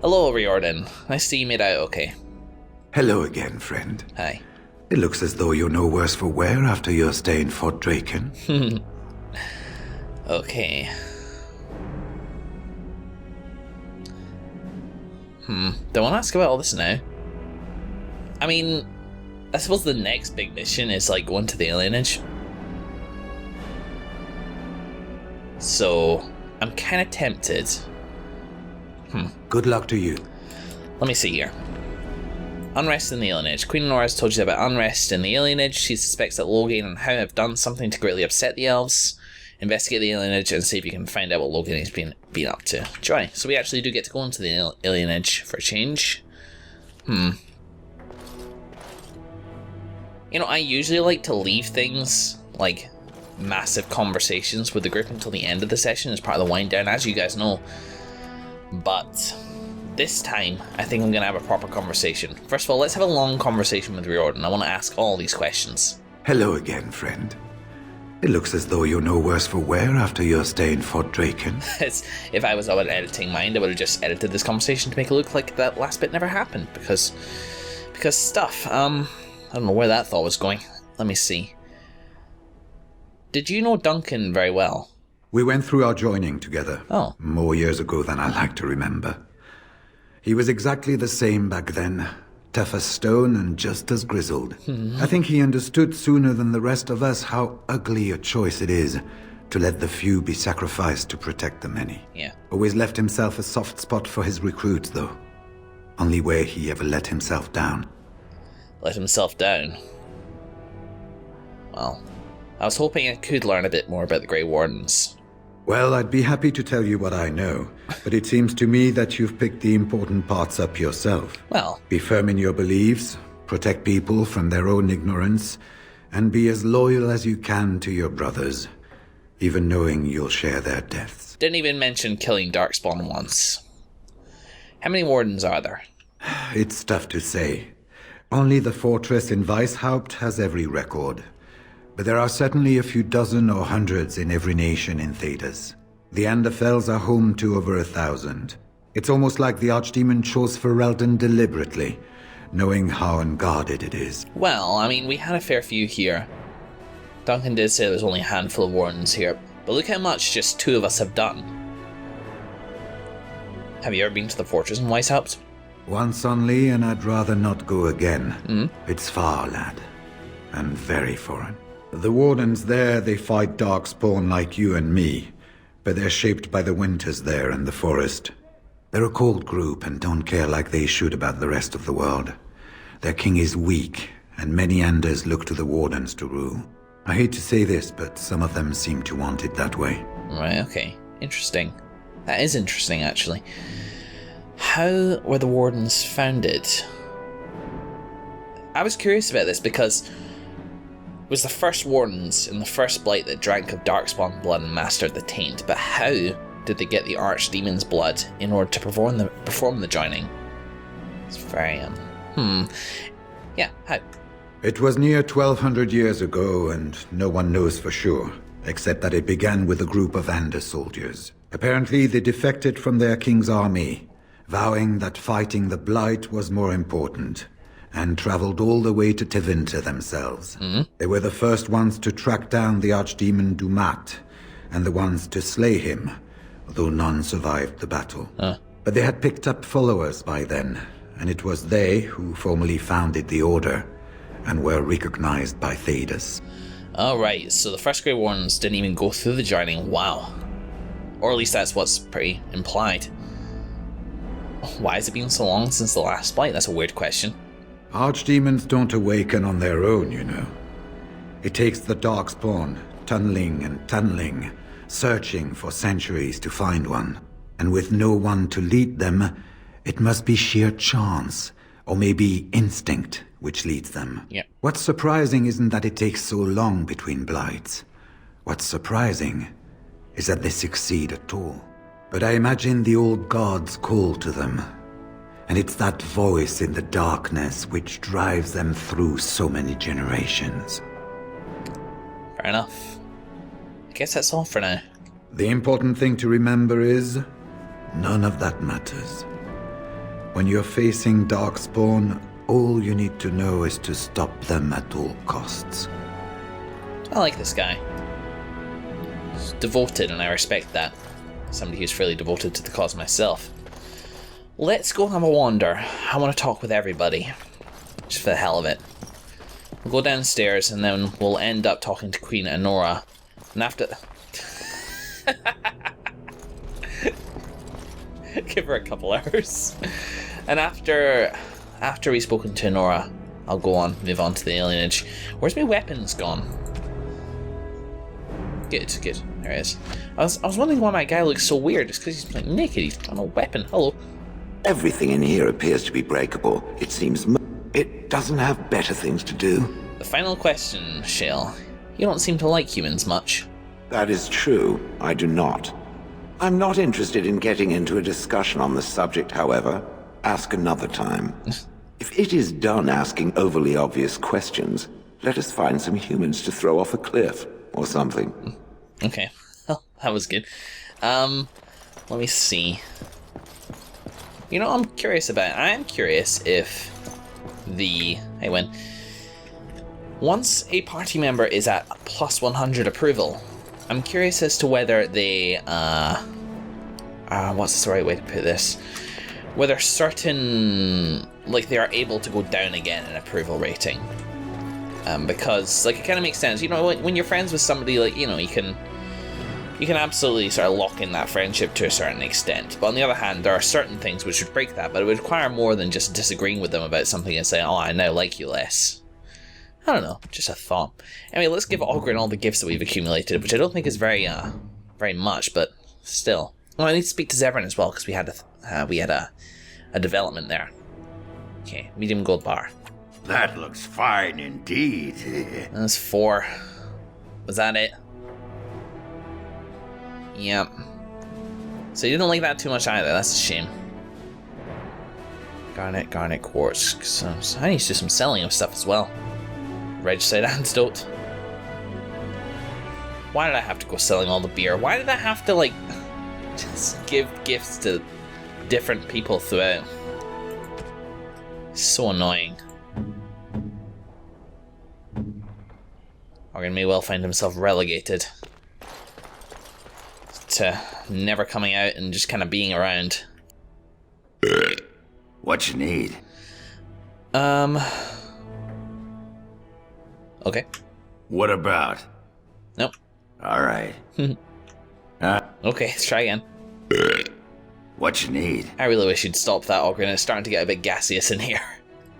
Hello, Riordan. Nice to see you made out okay. Hello again, friend. Hi. It looks as though you're no worse for wear after your stay in Fort Draken. Okay. Don't want to ask about all this now. I mean, I suppose the next big mission is like going to the alienage. So, I'm kind of tempted. Good luck to you. Let me see here. Unrest in the alienage. Queen Nora has told you about unrest in the alienage. She suspects that Loghain and Howe have done something to greatly upset the elves. Investigate the alienage and see if you can find out what Loghain has been up to. Joy. So we actually do get to go into the alienage for a change. You know, I usually like to leave things like massive conversations with the group until the end of the session as part of the wind down, as you guys know. But this time, I think I'm going to have a proper conversation. First of all, let's have a long conversation with Riordan. I want to ask all these questions. Hello again, friend. It looks as though you're no worse for wear after your stay in Fort Draken. If I was of an editing mind, I would have just edited this conversation to make it look like that last bit never happened. Because stuff. I don't know where that thought was going. Let me see. Did you know Duncan very well? We went through our joining together. Oh. More years ago than I like to remember. He was exactly the same back then. Tough as stone and just as grizzled. I think he understood sooner than the rest of us how ugly a choice it is to let the few be sacrificed to protect the many. Yeah. Always left himself a soft spot for his recruits, though. Only way he ever let himself down. Let himself down? Well, I was hoping I could learn a bit more about the Grey Wardens. Well, I'd be happy to tell you what I know, but it seems to me that you've picked the important parts up yourself. Well, Be firm in your beliefs, protect people from their own ignorance, and be as loyal as you can to your brothers, even knowing you'll share their deaths. didn't even mention killing Darkspawn once. How many Wardens are there? It's tough to say. Only the fortress in Weishaupt has every record. But there are certainly a few dozen or hundreds in every nation in Thedas. The Anderfells are home to over 1,000. It's almost like the Archdemon chose Ferelden deliberately, knowing how unguarded it is. Well, I mean, we had a fair few here. Duncan did say there's only a handful of Wardens here, but look how much just two of us have done. Have you ever been to the fortress in Weishaupt? Once only, and I'd rather not go again. It's far, lad. And very foreign. The Wardens there, they fight Darkspawn like you and me, but they're shaped by the winters there in the forest. They're a cold group and don't care like they should about the rest of the world. Their king is weak, and many Anders look to the Wardens to rule. I hate to say this, but some of them seem to want it that way. Right, okay. Interesting. That is interesting, actually. How were the Wardens founded? I was curious about this because it was the first Wardens in the first Blight that drank of Darkspawn blood and mastered the taint, but how did they get the Archdemon's blood in order to perform the joining? It's very, yeah, how? It was near 1,200 years ago, and no one knows for sure, except that it began with a group of Ander soldiers. Apparently, they defected from their king's army, vowing that fighting the Blight was more important, and traveled all the way to Tevinter themselves. They were the first ones to track down the Archdemon Dumat, and the ones to slay him, though none survived the battle. But they had picked up followers by then, and it was they who formally founded the Order, and were recognized by Thedas. Alright, so the first Grey Wardens didn't even go through the joining, wow. Or at least that's what's pretty implied. Why has it been so long since the last Blight? That's a weird question. Archdemons don't awaken on their own, you know. It takes the Darkspawn, tunneling and tunneling, searching for centuries to find one. And with no one to lead them, it must be sheer chance, or maybe instinct, which leads them. Yeah. What's surprising isn't that it takes so long between blights. What's surprising is that they succeed at all. But I imagine the old gods call to them, and it's that voice in the darkness which drives them through so many generations. Fair enough. I guess that's all for now. The important thing to remember is, none of that matters. When you're facing Darkspawn, all you need to know is to stop them at all costs. I like this guy. He's devoted, and I respect that. Somebody who's fairly devoted to the cause myself. Let's go have a wander. I want to talk with everybody. Just for the hell of it. We'll go downstairs, and then we'll end up talking to Queen Anora. And after... Give her a couple hours. And after we've spoken to Anora, I'll move on to the alienage. Where's my weapons gone? Good. There it is. I was wondering why my guy looks so weird. It's because he's like naked. He's got no weapon. Hello. Everything in here appears to be breakable. It seems it doesn't have better things to do. The final question, Shale. You don't seem to like humans much. That is true. I do not. I'm not interested in getting into a discussion on the subject, however. Ask another time. If it is done asking overly obvious questions, let us find some humans to throw off a cliff or something. Okay. Well, that was good. Let me see. You know, I'm curious if once a party member is at plus 100 approval, I'm curious as to whether they, what's the right way to put this? Whether certain, like, they are able to go down again in approval rating. Because, like, it kind of makes sense. You know, when you're friends with somebody, like, you know, you can absolutely sort of lock in that friendship to a certain extent. But on the other hand, there are certain things which would break that, but it would require more than just disagreeing with them about something and saying, oh, I now like you less. I don't know, just a thought. Anyway, let's give Ogren all the gifts that we've accumulated, which I don't think is very much, but still. Oh, I need to speak to Zevran as well, because we had a development there. Okay, medium gold bar. That looks fine indeed. That's 4. Was that it? Yep. So you didn't like that too much either, that's a shame. Garnet, quartz. So I need to do some selling of stuff as well. Regicide antidote. Why did I have to go selling all the beer? Why did I have to, like, just give gifts to different people throughout? So annoying. Morgan may well find himself relegated to never coming out and just kind of being around. What you need? Okay. What about? Nope. All right. Okay, let's try again. What you need? I really wish you'd stop that, Ogren. It's starting to get a bit gaseous in here.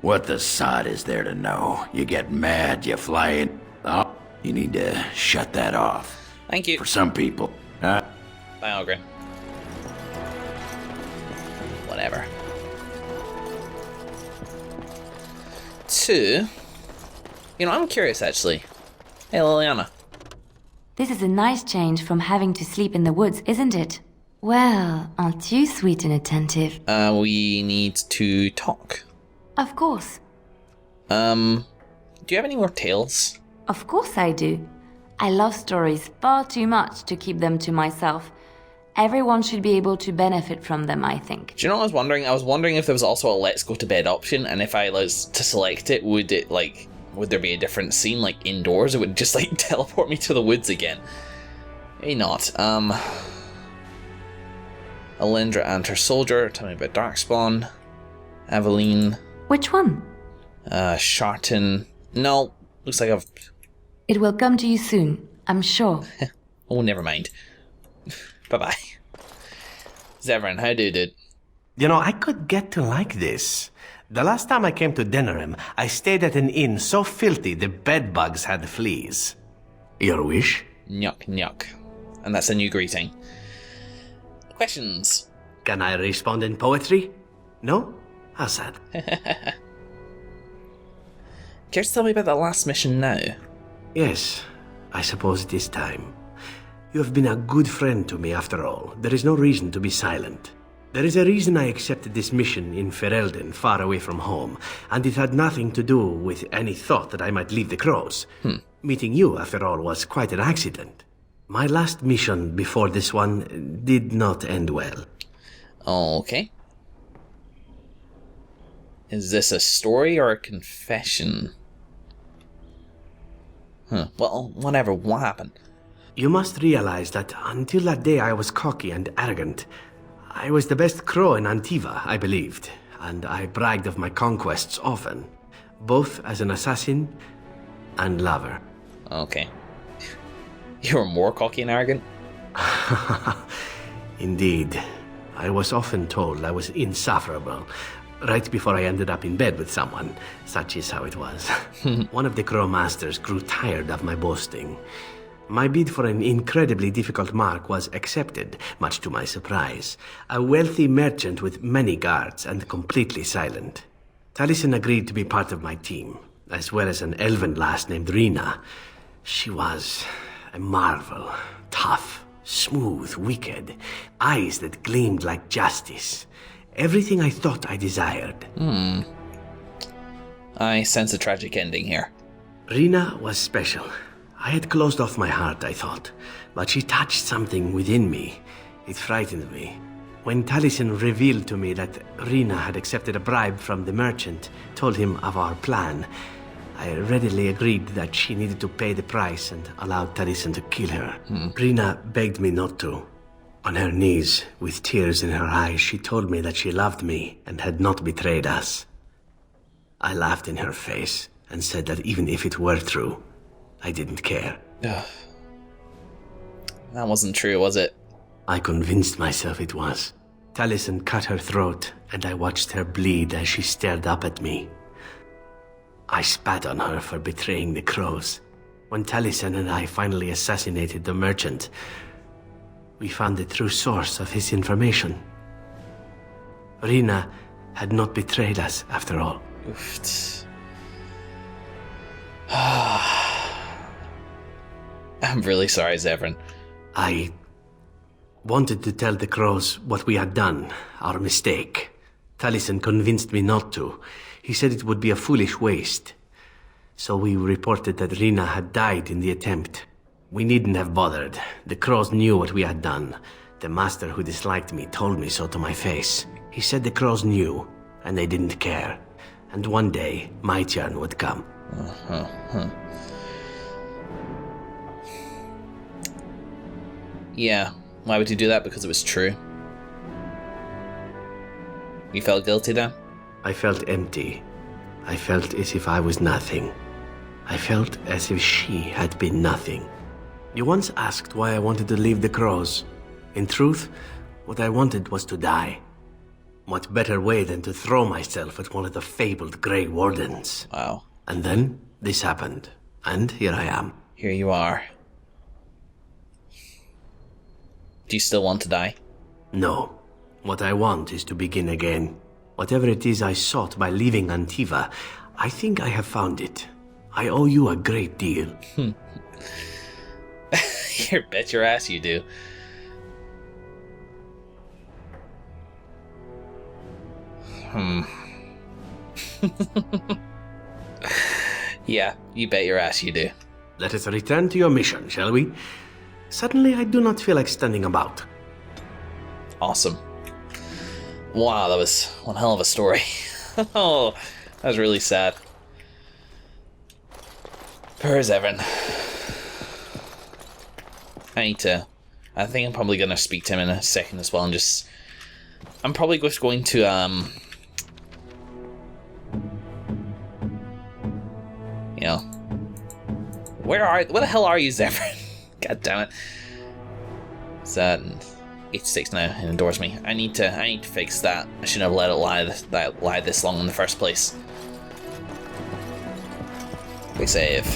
What the sod is there to know? You get mad, you fly in. Oh, you need to shut that off. Thank you. For some people. Huh? Bye, Ogren. Whatever. 2. You know, I'm curious, actually. Hey, Liliana. This is a nice change from having to sleep in the woods, isn't it? Well, aren't you sweet and attentive? We need to talk. Of course. Do you have any more tales? Of course I do. I love stories far too much to keep them to myself. Everyone should be able to benefit from them, I think. Do you know what I was wondering? I was wondering if there was also a let's go to bed option, and if I was to select it, would there be a different scene, like indoors? It would just, like, teleport me to the woods again. Maybe not. Alindra and her soldier. Tell me about Darkspawn. Aveline. Which one? Sharton. No, looks like I've... It will come to you soon, I'm sure. Oh, never mind. Bye-bye. Zevran, how do you do? You know, I could get to like this. The last time I came to Denerim, I stayed at an inn so filthy the bedbugs had fleas. Your wish? Nyuk, nyuk. And that's a new greeting. Questions? Can I respond in poetry? No? How sad. Care to tell me about that last mission now? Yes, I suppose it is time. You have been a good friend to me after all. There is no reason to be silent. There is a reason I accepted this mission in Ferelden, far away from home, and it had nothing to do with any thought that I might leave the Crows. Meeting you, after all, was quite an accident. My last mission before this one did not end well. Okay. Is this a story or a confession? Well, whatever. What happened? You must realize that until that day I was cocky and arrogant. I was the best crow in Antiva, I believed, and I bragged of my conquests often, both as an assassin and lover. Okay. You were more cocky and arrogant? Indeed. I was often told I was insufferable, right before I ended up in bed with someone. Such is how it was. One of the crow masters grew tired of my boasting. My bid for an incredibly difficult mark was accepted, much to my surprise. A wealthy merchant with many guards and completely silent. Taliesin agreed to be part of my team, as well as an elven lass named Rina. She was a marvel. Tough, smooth, wicked. Eyes that gleamed like justice. Everything I thought I desired. I sense a tragic ending here. Rina was special. I had closed off my heart, I thought, but she touched something within me. It frightened me. When Taliesin revealed to me that Rina had accepted a bribe from the merchant, told him of our plan, I readily agreed that she needed to pay the price and allowed Taliesin to kill her. Rina begged me not to. On her knees, with tears in her eyes, she told me that she loved me and had not betrayed us. I laughed in her face and said that even if it were true, I didn't care. That wasn't true, was it? I convinced myself it was. Taliesin cut her throat, and I watched her bleed as she stared up at me. I spat on her for betraying the crows. When Taliesin and I finally assassinated the merchant, we found the true source of his information. Rina had not betrayed us, after all. I'm really sorry, Zevran. I wanted to tell the crows what we had done, our mistake. Taliesin convinced me not to. He said it would be a foolish waste. So we reported that Rina had died in the attempt. We needn't have bothered. The crows knew what we had done. The master who disliked me told me so to my face. He said the crows knew, and they didn't care. And one day, my turn would come. Yeah, why would you do that? Because it was true. You felt guilty then? I felt empty. I felt as if I was nothing. I felt as if she had been nothing. You once asked why I wanted to leave the crows. In truth, what I wanted was to die. What better way than to throw myself at one of the fabled Grey Wardens? Wow. And then, this happened. And here I am. Here you are. Do you still want to die? No. What I want is to begin again. Whatever it is I sought by leaving Antiva, I think I have found it. I owe you a great deal. You bet your ass you do. Yeah, you bet your ass you do. Let us return to your mission, shall we? Suddenly, I do not feel like standing about. Awesome. Wow, that was one hell of a story. Oh, that was really sad. Poor Zevran. I think I'm probably going to speak to him in a second as well and just... I'm probably just going to, you know... Where the hell are you, Zevran? God damn it. It's 86 now and endorse me. I need to fix that. I shouldn't have let it lie this long in the first place. Quick save.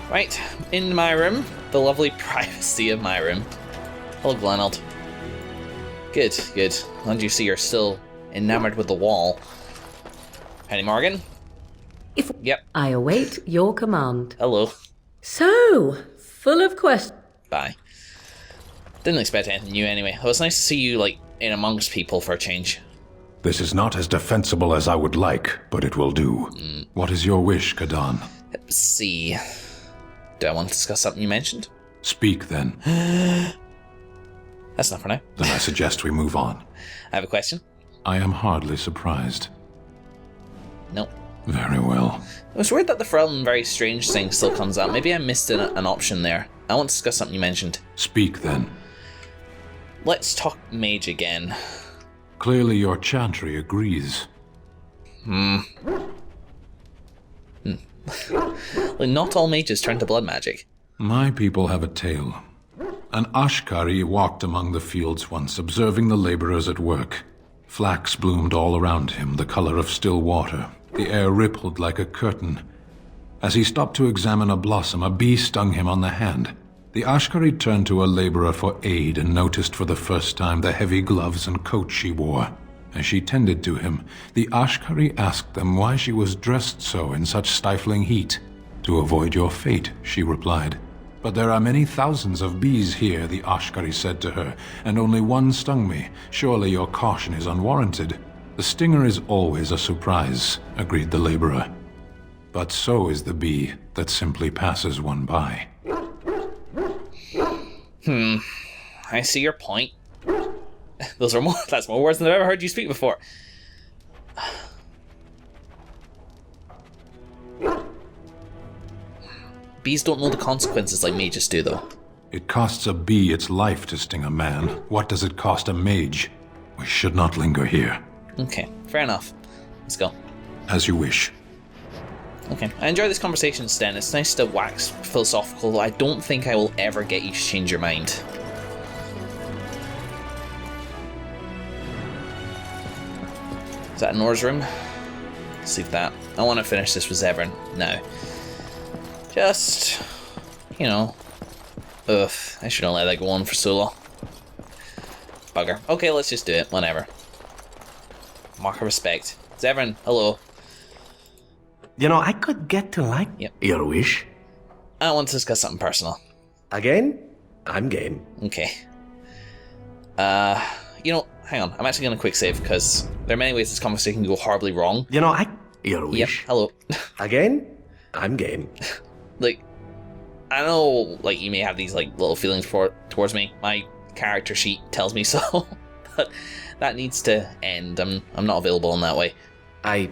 Right, in my room. The lovely privacy of my room. Hello, Glenald. Good, good. Glad you see you're still enamored with the wall. Penny Morgan? Yep. I await your command. Hello. So, full of questions. Bye. Didn't expect anything new anyway. It was nice to see you, like, in amongst people for a change. This is not as defensible as I would like, but it will do. What is your wish, Kadan? Let's see. Do I want to discuss something you mentioned? Speak then. That's enough for now. Then I suggest we move on. I have a question. I am hardly surprised. No. Very well. It was weird that the Ferelden very strange thing still comes up. Maybe I missed an option there. I want to discuss something you mentioned. Speak then. Let's talk mage again. Clearly your chantry agrees. Like, not all mages turn to blood magic. My people have a tale. An Ashkari walked among the fields once, observing the laborers at work. Flax bloomed all around him, the color of still water. The air rippled like a curtain. As he stopped to examine a blossom, a bee stung him on the hand. The Ashkari turned to a laborer for aid and noticed for the first time the heavy gloves and coat she wore. As she tended to him, the Ashkari asked them why she was dressed so in such stifling heat. To avoid your fate, she replied. But there are many thousands of bees here, the Ashkari said to her, and only one stung me. Surely your caution is unwarranted. The stinger is always a surprise, agreed the laborer. But so is the bee that simply passes one by. I see your point. That's more words than I've ever heard you speak before. Bees don't know the consequences like mages do, though. It costs a bee its life to sting a man. What does it cost a mage? We should not linger here. Okay, fair enough. Let's go. As you wish. Okay, I enjoy this conversation, Sten. It's nice to wax philosophical, though I don't think I will ever get you to change your mind. Is that Nora's room? Let's leave that. I want to finish this with Zevran now. Just, you know. Ugh, I shouldn't let that go on for so long. Bugger. Okay, let's just do it. Whatever. Mark of respect. Zevran, hello. You know, I could get to like your wish. I want to discuss something personal. Again? I'm game. Okay. You know, hang on. I'm actually going to quick save because there are many ways this conversation can go horribly wrong. You know, your wish. Yep, hello. Again? I'm game. Like, I know, like, you may have these, like, little feelings towards me. My character sheet tells me so. But that needs to end. I'm not available in that way. I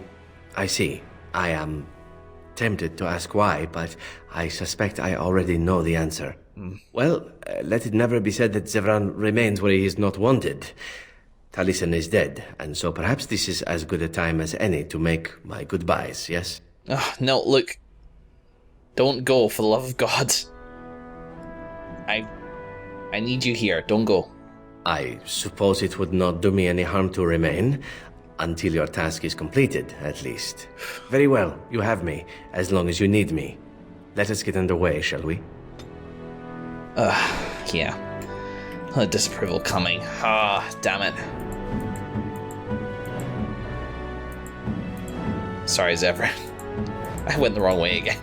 see. I am tempted to ask why, but I suspect I already know the answer. Well, let it never be said that Zevran remains where he is not wanted. Taliesin is dead, and so perhaps this is as good a time as any to make my goodbyes, yes? No, look. Don't go, for the love of God. I need you here. Don't go. I suppose it would not do me any harm to remain. Until your task is completed, at least. Very well, you have me, as long as you need me. Let us get underway, shall we? Yeah. The disapproval coming. Damn it. Sorry, Zevran. I went the wrong way again.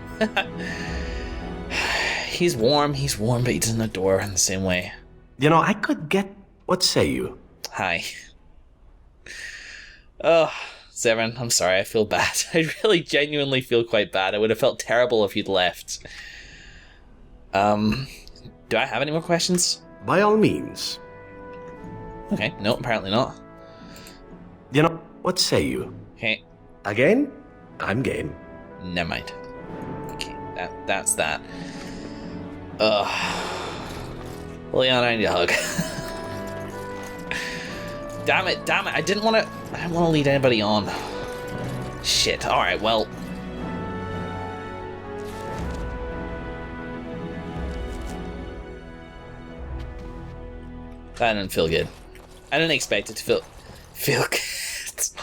He's warm, but he doesn't adore in the same way. You know, I could get... What say you? Hi. Zevran, I'm sorry, I feel bad. I really genuinely feel quite bad. I would have felt terrible if you'd left. Do I have any more questions? By all means. Okay, no, apparently not. You know, what say you? Okay. Again? I'm game. Never mind. Okay, that's that. Liliana, I need a hug. Damn it, I didn't want to lead anybody on. Shit, alright, well. That didn't feel good. I didn't expect it to feel good.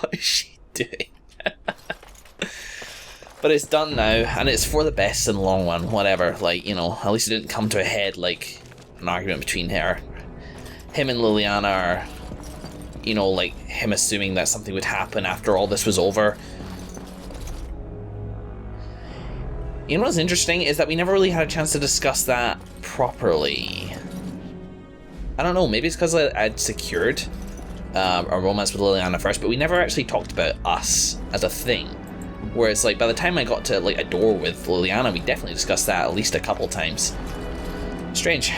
What is she doing? But it's done now, and it's for the best in the long run, whatever. Like, you know, at least it didn't come to a head like an argument between him and Liliana, or, you know, like him assuming that something would happen after all this was over. You know what's interesting is that we never really had a chance to discuss that properly. I don't know, maybe it's because I'd secured a romance with Liliana first, but we never actually talked about us as a thing. Whereas, like, by the time I got to, like, adore with Liliana, we definitely discussed that at least a couple times. Strange.